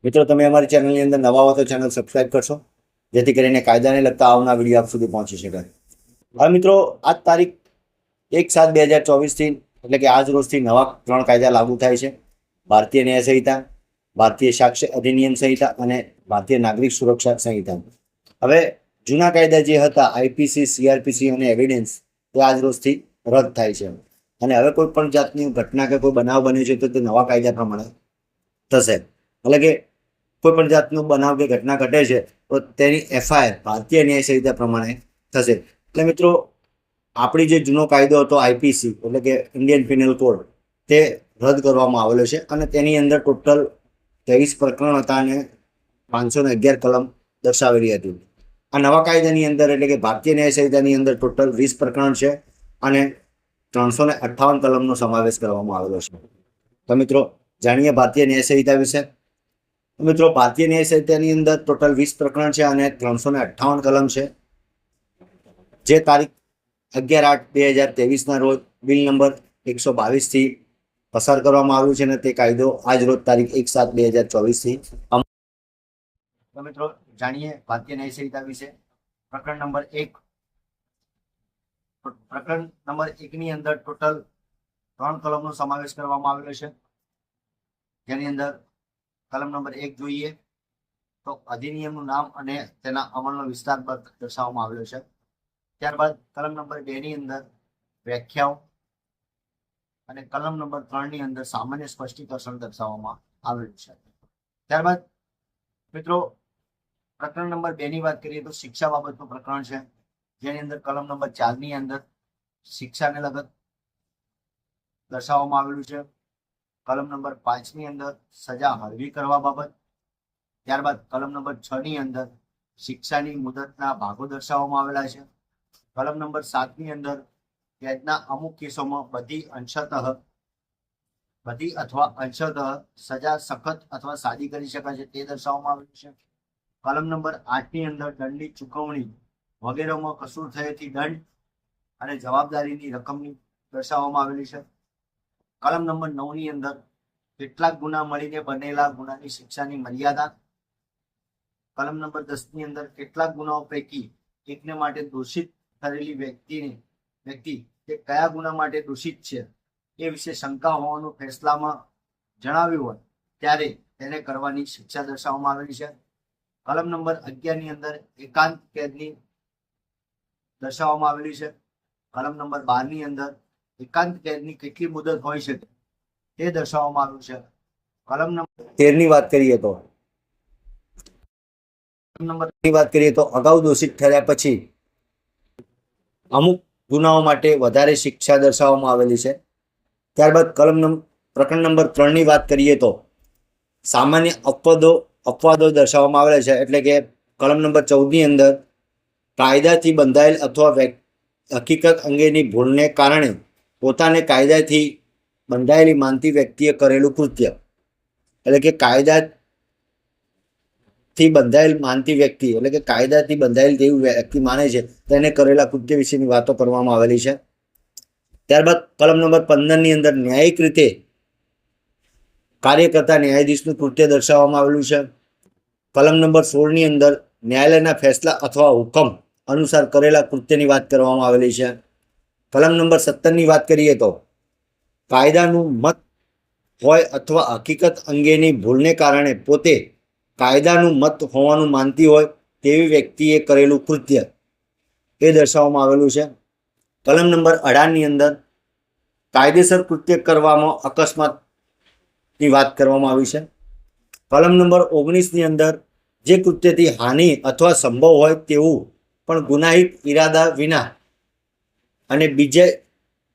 મિત્રો, તમે અમારી ચેનલની અંદર નવા હો તો ચેનલ સબસ્ક્રાઇબ કરશો, જેથી કરીને કાયદાને લગતા આવનાર વિડીયો આપ સુધી પહોંચી શકે. હવે મિત્રો, આજ તારીખ 1/7/2024 એટલે કે આજ રોજથી નવા 3 કાયદા લાગુ થાય છે. ભારતીય ન્યાય સંહિતા, ભારતીય સાક્ષ્ય અધિનિયમ સંહિતા અને ભારતીય નાગરિક સુરક્ષા સંહિતા. હવે જૂના કાયદા જે હતા આઈપીસી, સીઆરપીસી અને એવિડન્સ, તે આજ રોજથી રદ થાય છે. અને હવે કોઈ પણ જાતની ઘટના કે કોઈ બનાવ બન્યો છે તો તે નવા કાયદા પ્રમાણે થશે. એટલે કે કોઈ પણ જાતનું બનાવ કે ઘટના ઘટે છે તો તેની એફઆઈઆર ભારતીય ન્યાય સંહિતા પ્રમાણે થશે. એટલે મિત્રો, આપણી જે જૂનો કાયદો હતો આઈપીસી એટલે કે ઇન્ડિયન પિનલ કોડ, તે રદ કરવામાં આવેલો છે અને તેની અંદર ટોટલ 23 પ્રકરણ હતા અને 511 કલમ દર્શાવેલી હતી. આ નવા કાયદાની અંદર એટલે કે ભારતીય ન્યાય સંહિતાની અંદર ટોટલ 20 પ્રકરણ છે અને 358 કલમનો સમાવેશ કરવામાં આવેલો છે. તો મિત્રો, જાણીએ ભારતીય ન્યાય સંહિતા વિશે. મિત્રો, ભારતીય ન્યાય સંહિતાની અંદર ટોટલ 20 પ્રકરણ છે અને 358 કલમ છે, જે તારીખ 11/8/2023 રોજ બિલ નંબર 122 થી પસાર કરવામાં આવ્યું છે અને તે કાયદો આજ રોજ તારીખ 1/7/2024 તો મિત્રો, જાણીએ ભારતીય ન્યાય સંહિતા વિશે. પ્રકરણ નંબર 1 ની અંદર ટોટલ 3 કલમનો સમાવેશ કરવામાં આવેલો છે, જેની અંદર કલમ નંબર 1 જોઈએ તો અધિનિયમનું નામ અને તેના અમલનો વિસ્તાર દર્શાવવામાં આવેલો છે. ત્યારબાદ કલમ નંબર 2 ની અંદર વ્યાખ્યાઓ અને કલમ નંબર 3 ની અંદર સામાન્ય સ્પષ્ટીકરણ દર્શાવવામાં આવેલું છે. ત્યારબાદ મિત્રો, પ્રકરણ નંબર 2 ની વાત કરીએ તો શિક્ષા બાબતનું પ્રકરણ છે, જેની અંદર કલમ નંબર 4 ની અંદર શિક્ષાને લગત દર્શાવવામાં આવેલું છે. કલમ નંબર 5 ની અંદર સજા હળવી કરવા બાબત. ત્યારબાદ કલમ નંબર 6 ની અંદર શિક્ષાની મુદતના ભાગો દર્શાવવામાં આવેલા છે. કલમ નંબર 7 ની અંદર કેદના અમુક કેસોમાં બધી અથવા અંશતઃ સજા સખત અથવા સાદી કરી શકાય છે, તે દર્શાવવામાં આવેલું છે. કલમ નંબર 8 ની અંદર દંડની ચૂકવણી વગેરેમાં કસૂર થયેથી દંડ અને જવાબદારીની રકમની દર્શાવવામાં આવેલી છે. કલમ નંબર 9 ની અંદર કેટલાક ગુના મળીને બનેલા ગુનાની શિક્ષાની મર્યાદા. કલમ નંબર 10 ની અંદર કેટલાક ગુનાઓ પૈકી એકને માટે દોષિત થયેલી વ્યક્તિ તે કયા ગુના માટે દોષિત છે એ વિશે શંકા હોવાનું ફેસલામાં જણાવ્યું હોય ત્યારે તેને કરવાની શિક્ષા દર્શાવવામાં આવેલી છે. કલમ નંબર 11 ની અંદર એકાંત કેદની દર્શાવવામાં આવેલી છે. કલમ નંબર 12 ની અંદર એકાંત કેદની કેટલી મુદત હોઈ શકે તે દર્શાવવામાં આવ્યું છે. કલમ નંબર 13 ની વાત કરીએ તો અગાઉ દોષિત થયા પછી અમુક ગુનાઓ માટે વધારે શિક્ષા દર્શાવવામાં આવેલી છે. ત્યારબાદ પ્રકરણ નંબર 3 ની વાત કરીએ તો સામાન્ય અપવાદો દર્શાવવામાં આવેલા છે, એટલે કે કલમ નંબર 14 ની અંદર કાયદાથી બંધાયેલ અથવા હકીકત અંગેની ભૂલને કારણે પોતાને કાયદાથી બંધાયેલી માનતી વ્યક્તિએ કરેલું કૃત્ય, એટલે કે કાયદાથી બંધાયેલ માનતી વ્યક્તિ એટલે કે કાયદાથી બંધાયેલ જેવું વ્યક્તિ માને છે તેને કરેલા કૃત્ય વિશેની વાતો કરવામાં આવેલી છે. ત્યારબાદ કલમ નંબર 15 ની અંદર ન્યાયિક રીતે કાર્ય કરતા ન્યાયાધીશનું કૃત્ય દર્શાવવામાં આવેલું છે. કલમ નંબર 16 ની અંદર ન્યાયાલયના ફેસલા અથવા હુકમ અનુસાર કરેલા કૃત્યની વાત કરવામાં આવેલી છે. કલમ નંબર 17 ની વાત કરીએ તો કાયદાનું મત હોય અથવા હકીકત અંગેની ભૂલને કારણે પોતે કાયદાનું મત હોવાનું માનતી હોય તેવી વ્યક્તિએ કરેલું કૃત્ય એ દર્શાવવામાં આવેલું છે. કલમ નંબર 18 ની અંદર કાયદેસર કૃત્ય કરવામાં અકસ્માતની વાત કરવામાં આવી છે. કલમ નંબર 19 ની અંદર જે કૃત્યથી હાનિ અથવા સંભવ હોય તેવું પણ ગુનાહિત ઈરાદા વિના અને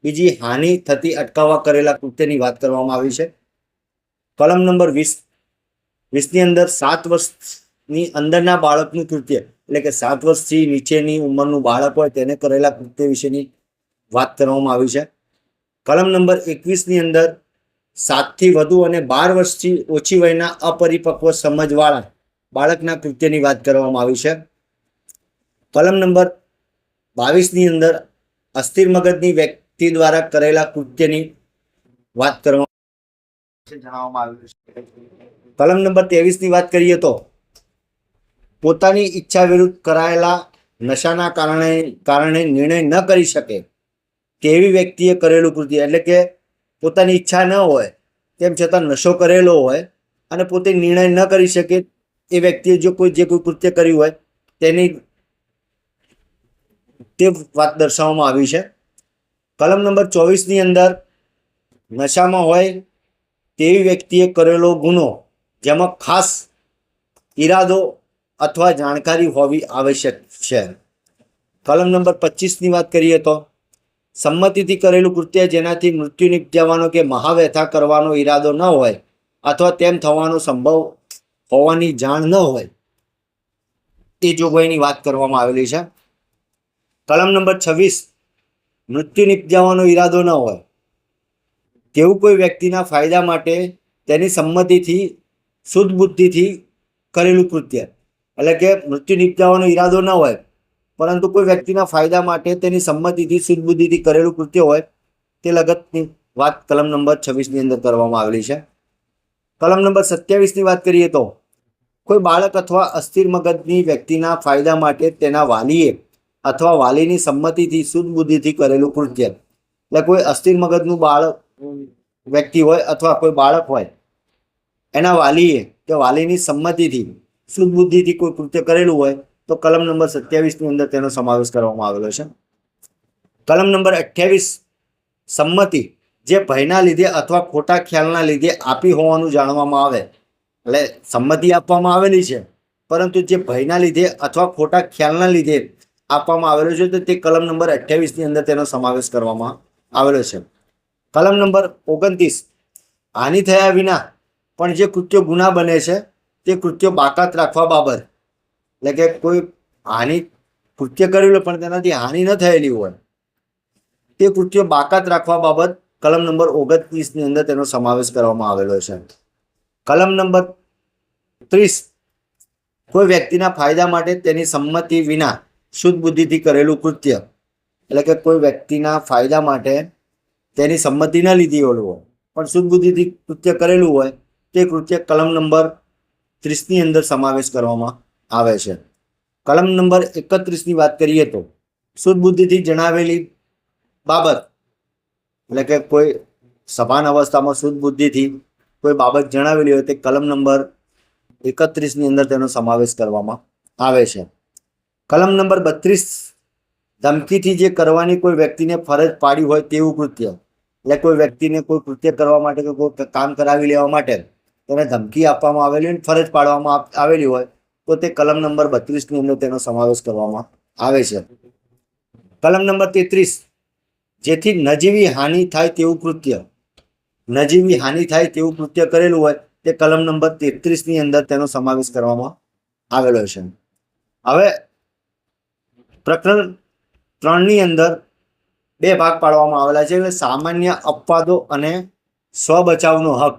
બીજી હાનિ થતી અટકાવવા કરેલા કૃત્યની વાત કરવામાં આવી છે. કલમ નંબર 20 ની અંદર 7 વર્ષની અંદરના બાળકનું કૃત્ય એટલે કે 7 વર્ષથી નીચેની ઉંમરનું બાળક હોય તેને કરેલા કૃત્ય વિશેની વાત કરવામાં આવી છે. કલમ નંબર 21 ની અંદર 7 થી વધુ અને 12 વર્ષથી ઓછી વયના અપરિપક્વ સમજવાળા બાળકના કૃત્યની વાત કરવામાં આવી છે. કલમ નંબર 22 ની અંદર અસ્થિર મગજની વ્યક્તિ દ્વારા કરેલા કૃત્યની વાત કરવામાં જણાવવામાં આવ્યું છે. કલમ નંબર 23 ની વાત કરીએ તો પોતાની ઈચ્છા વિરુદ્ધ કરાયેલા નશાના કારણે નિર્ણય ન કરી શકે તેવી વ્યક્તિએ કરેલું કૃત્ય, એટલે કે પોતાની ઈચ્છા ન હોય તેમ છતાં નશો કરેલો હોય અને પોતે નિર્ણય ન કરી શકે એ વ્યક્તિએ જે કોઈ કૃત્ય કર્યું હોય તેની તે વાત દર્શાવવામાં આવી છે. કલમ નંબર 24 ની અંદર નશામાં હોય તેવી વ્યક્તિએ કરેલો ગુનો જેમાં ખાસ ઈરાદો અથવા જાણકારી હોવી આવશ્યક છે. કલમ નંબર 25 ની વાત કરીએ તો સંમતિથી કરેલું કૃત્ય જેનાથી મૃત્યુ નિપજાવવાનો કે મહાવ્યથા કરવાનો ઈરાદો ન હોય અથવા તેમ થવાનો સંભવ હોવાની જાણ ન હોય તે જોગવાઈની વાત કરવામાં આવેલી છે. કલમ નંબર 26 મૃત્યુ નિપજાવવાનો ઈરાદો ન હોય તેવું કોઈ વ્યક્તિના ફાયદા માટે તેની સંમતિથી શુદ્ધ બુદ્ધિથી કરેલું કૃત્ય, એટલે કે મૃત્યુ નિપજાવવાનો ઈરાદો ન હોય પરંતુ કોઈ વ્યક્તિના ફાયદા માટે તેની સંમતિથી શુદ્ધ બુદ્ધિથી કરેલું કૃત્ય હોય તે લગતની વાત કલમ નંબર 26 ની અંદર કરવામાં આવેલી છે. કલમ નંબર 27 ની વાત કરીએ તો કોઈ બાળક અથવા અસ્થિર મગજની વ્યક્તિના ફાયદા માટે તેના વાલીએ અથવા વાલીની સંમતિથી શુદ્ધ બુદ્ધિથી કરેલું કૃત્ય, એટલે કોઈ અસ્થિર મગજનું બાળક વ્યક્તિ હોય અથવા કોઈ બાળક હોય એના વાલીએ કે વાલીની સંમતિથી શુદ્ધ બુદ્ધિથી કોઈ કૃત્ય કરેલું હોય તો કલમ નંબર 27 ની અંદર તેનો સમાવેશ કરવામાં આવેલો છે. કલમ નંબર 28 સંમતિ જે ભયના લીધે અથવા ખોટા ખ્યાલના લીધે આપી હોવાનું જાણવામાં આવે, એટલે સંમતિ આપવામાં આવેલી છે પરંતુ જે ભયના લીધે અથવા ખોટા ખ્યાલના લીધે આપવામાં આવેલો છે તો તે કલમ નંબર 28 ની અંદર તેનો સમાવેશ કરવામાં આવેલો છે. કલમ નંબર 29 હાનિ થયા વિના પણ જે કૃત્યો ગુના બને છે તે કૃત્યો બાકાત રાખવા બાબત, એટલે કે કોઈ કૃત્ય કરેલું પણ તેનાથી હાનિ ન થયેલી હોય તે કૃત્યો બાકાત રાખવા બાબત કલમ નંબર 29 ની અંદર તેનો સમાવેશ કરવામાં આવેલો છે. કલમ નંબર 30 કોઈ વ્યક્તિના ફાયદા માટે તેની સંમતિ વિના શુદ્ધ બુદ્ધિથી કરેલું કૃત્ય, એટલે કે કોઈ વ્યક્તિના ફાયદા માટે તેની સંમતિ ન લીધી હોય પણ શુદ્ધ બુદ્ધિથી કૃત્ય કરેલું હોય તે કૃત્ય કલમ નંબર 30 ની અંદર સમાવેશ કરવામાં આવે છે. કલમ નંબર 31 ની વાત કરીએ તો શુદ્ધ બુદ્ધિથી જણાવેલી બાબત, એટલે કે કોઈ સભાન અવસ્થામાં શુદ્ધ બુદ્ધિથી કોઈ બાબત જણાવેલી હોય તે કલમ નંબર 31 ની અંદર તેનો સમાવેશ કરવામાં આવે છે. કલમ નંબર 32 ધમકીથી જે કરવાની કોઈ વ્યક્તિને ફરજ પાડી હોય તેવું કૃત્ય, એટલે કોઈ વ્યક્તિને કોઈ કૃત્ય કરવા માટે કે કોઈ કામ કરાવી લેવા માટે તેને ધમકી આપવામાં આવેલી હોય, ફરજ પાડવામાં આવેલી હોય તો તે કલમ નંબર 32 ની અંદર તેનો સમાવેશ કરવામાં આવે છે. કલમ નંબર 33 જેથી નજીવી હાનિ થાય તેવું કૃત્ય, નજીવી હાનિ થાય તેવું કૃત્ય કરેલું હોય તે કલમ નંબર 33 ની અંદર તેનો સમાવેશ કરવામાં આવેલો છે. હવે પ્રકરણ 3 ની અંદર બે ભાગ પાડવામાં આવેલા છે, એટલે સામાન્ય અપવાદો અને સ્વ બચાવનો હક,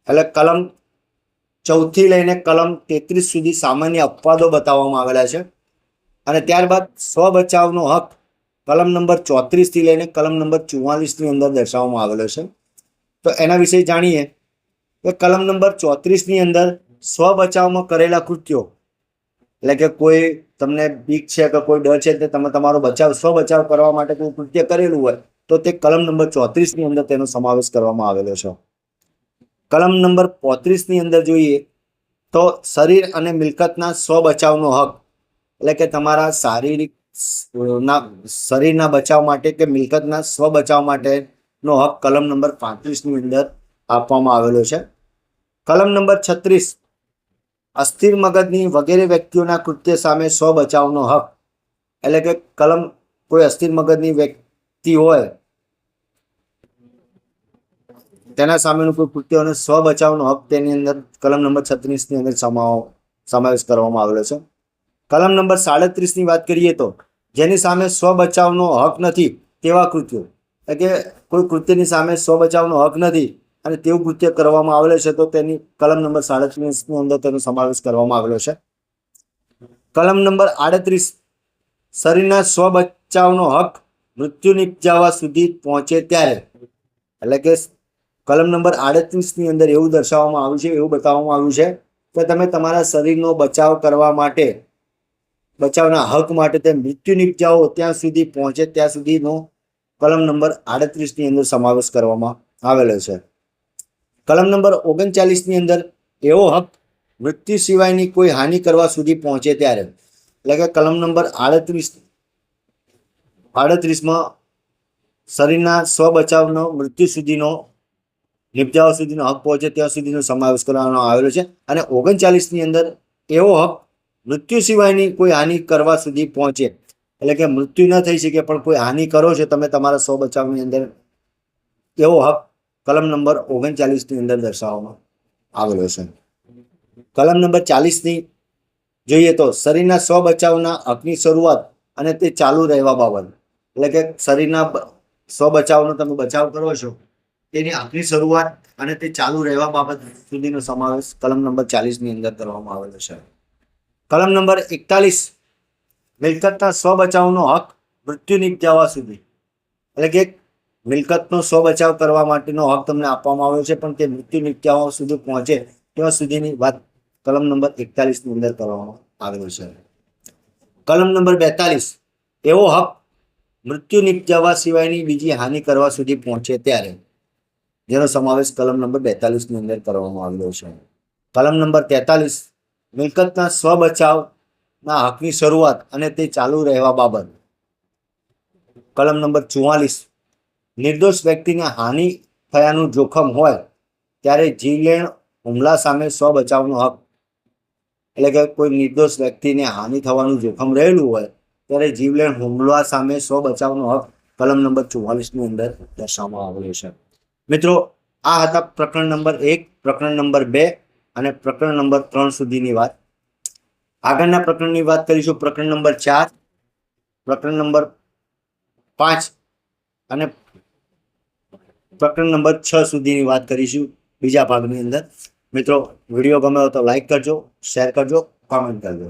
એટલે કલમ 14 થી લઈને કલમ 33 સુધી સામાન્ય અપવાદો બતાવવામાં આવેલા છે અને ત્યારબાદ સ્વ બચાવનો હક કલમ નંબર 34 થી લઈને કલમ નંબર 44 ની અંદર દર્શાવવામાં આવેલો છે. તો એના વિશે જાણીએ કે કલમ નંબર 34 ની અંદર સ્વ બચાવમાં કરેલા કૃત્યો, એટલે કે કોઈ તમને બીક છે કે કોઈ ડર છે તે તમે તમારો સ્વ બચાવ કરવા માટે કોઈ કૃત્ય કરેલું હોય તો તે કલમ નંબર 34 ની અંદર તેનો સમાવેશ કરવામાં આવેલો છે. કલમ નંબર 35 ની અંદર જોઈએ તો શરીર અને મિલકતના સ્વ બચાવનો હક, એટલે કે તમારા શરીરના બચાવ માટે કે મિલકતના સ્વ બચાવ માટેનો હક કલમ નંબર 35 ની અંદર આપવામાં આવેલો છે. કલમ નંબર 36 અસ્થિર મગજની વગેરે વ્યક્તિઓના કૃત્ય સામે સ્વ બચાવનો હક, એટલે કે કોઈ અસ્થિર મગજની વ્યક્તિ હોય તેના સામેનું કોઈ કૃત્ય અને સ્વ બચાવનો હક તેની અંદર કલમ નંબર 36 ની અંદર સમાવેશ કરવામાં આવેલો છે. કલમ નંબર 37 ની વાત કરીએ તો જેની સામે સ્વ બચાવનો હક નથી તેવા કૃત્યો, એટલે કે કોઈ કૃત્યની સામે સ્વ બચાવનો હક નથી અને તેવું કૃત્ય કરવામાં આવેલું છે તો તેની કલમ નંબર 37 ની અંદર તેનો સમાવેશ કરવામાં આવેલો છે. કલમ નંબર 38 શરીરના સ્વ બચાવનો હક મૃત્યુ નિપજાવવા સુધી પહોંચે ત્યારે, એટલે કે કલમ નંબર 38ની અંદર એવું દર્શાવવામાં આવ્યું છે, એવું બતાવવામાં આવ્યું છે કે તમે તમારા શરીરનો બચાવ કરવા માટે, બચાવના હક માટે તે મૃત્યુ નિપજાઓ ત્યાં સુધી પહોંચે ત્યાં સુધીનો કલમ નંબર 38ની અંદર સમાવેશ કરવામાં આવેલો છે. કલમ નંબર 39ની અંદર એવો હક મૃત્યુ સિવાયની કોઈ હાનિ કરવા સુધી પહોંચે ત્યારે, એટલે કે કલમ નંબર 38માં શરીરના સ્વ બચાવનો મૃત્યુ સુધીનો, નિપજાઓ સુધીનો હક પહોંચે ત્યાં સુધીનો સમાવેશ કરવામાં આવેલો છે. અને 39ની અંદર એવો હક મૃત્યુ સિવાયની કોઈ હાનિ કરવા સુધી પહોંચે, એટલે કે મૃત્યુ ન થઈ શકે પણ કોઈ હાનિ કરો છો તમે તમારા સ્વ બચાવની અંદર, એવો હક કલમ નંબર 39ની અંદર દર્શાવવામાં આવેલો છે. કલમ નંબર 40ની જોઈએ તો શરીરના સ્વ બચાવના હકની શરૂઆત અને તે ચાલુ રહેવા બાબત, એટલે કે શરીરના સ્વ બચાવનો તમે બચાવ કરો છો તેની હકની શરૂઆત અને તે ચાલુ રહેવા બાબત સુધીનો સમાવેશ કલમ નંબર 40ની અંદર કરવામાં આવેલો છે. કલમ નંબર 41 મિલકતના સ્વ બચાવનો હક મૃત્યુ નિપજાવા સુધી, એટલે કે મિલકતનો સ્વ બચાવ કરવા માટેનો હક તમને આપવામાં આવ્યો છે પણ તે મૃત્યુ નિપજાવા સુધી પહોંચે ત્યાં સુધીની વાત કલમ નંબર 41ની અંદર કરવામાં આવેલો છે. કલમ નંબર 42 એવો હક મૃત્યુ નિપજાવા સિવાયની બીજી હાનિ કરવા સુધી પહોંચે ત્યારે, જેનો સમાવેશ કલમ નંબર 42ની અંદર કરવામાં આવેલો છે. કલમ નંબર 43 મિલકતના સ્વ બચાવના હકની શરૂઆત અને તે ચાલુ રહેવા બાબત. કલમ નંબર 44 નિર્દોષ વ્યક્તિને હાનિ થયાનું જોખમ હોય ત્યારે જીવલેણ હુમલા સામે સ્વ બચાવનો હક, એટલે કે કોઈ નિર્દોષ વ્યક્તિને હાનિ થવાનું જોખમ રહેલું હોય ત્યારે જીવલેણ હુમલા સામે સ્વ બચાવનો હક કલમ નંબર 44ની અંદર દર્શાવવામાં આવેલો છે. મિત્રો, આ હતા પ્રકરણ નંબર 1, પ્રકરણ નંબર 2 અને પ્રકરણ નંબર 3 સુધીની વાત. આગળના પ્રકરણની વાત કરીશું પ્રકરણ નંબર 4, પ્રકરણ નંબર 5 અને પ્રકરણ નંબર 6 સુધીની વાત કરીશું બીજા ભાગની અંદર. મિત્રો, વિડીયો ગમ્યો તો લાઈક કરજો, શેર કરજો, કોમેન્ટ કરજો.